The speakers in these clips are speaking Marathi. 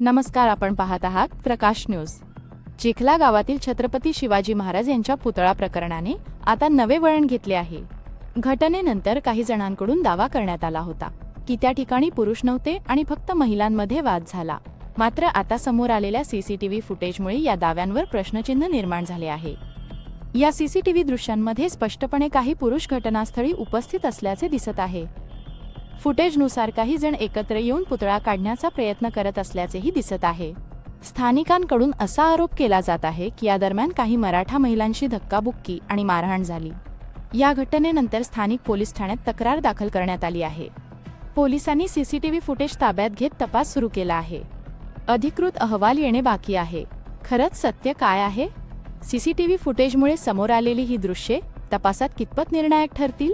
नमस्कार, आपण पाहत आहात प्रकाश न्यूज। चिखला गावातील छत्रपती शिवाजी महाराज यांच्या पुतळा प्रकरणाने आता नवे वळण घेतले आहे। घटनेनंतर काही जणांकडून दावा करण्यात आला होता की त्या ठिकाणी पुरुष नव्हते आणि फक्त महिलांमध्ये वाद झाला। मात्र आता समोर आलेल्या सीसीटीव्ही फुटेजमुळे या दाव्यांवर प्रश्नचिन्ह निर्माण झाले आहे। या सीसीटीव्ही दृश्यांमध्ये स्पष्टपणे काही पुरुष घटनास्थळी उपस्थित असल्याचे दिसत आहे। फुटेजनुसार काही जण एकत्र येऊन पुतळा काढण्याचा प्रयत्न करत असल्याचेही दिसत आहे। स्थानिकांकडून असा आरोप केला जात आहे की या दरम्यान काही मराठा महिलांशी धक्काबुक्की आणि मारहाण झाली। या घटनेनंतर स्थानिक पोलीस ठाण्यात तक्रार दाखल करण्यात आली आहे। पोलिसांनी सीसीटीव्ही फुटेज ताब्यात घेत तपास सुरू केला आहे। अधिकृत अहवाल येणे बाकी आहे। खरंच सत्य काय आहे? सीसीटीव्ही फुटेजमुळे समोर आलेली ही दृश्ये तपासात कितपत निर्णायक ठरतील,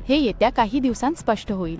हे येत्या काही दिवसांत स्पष्ट होईल।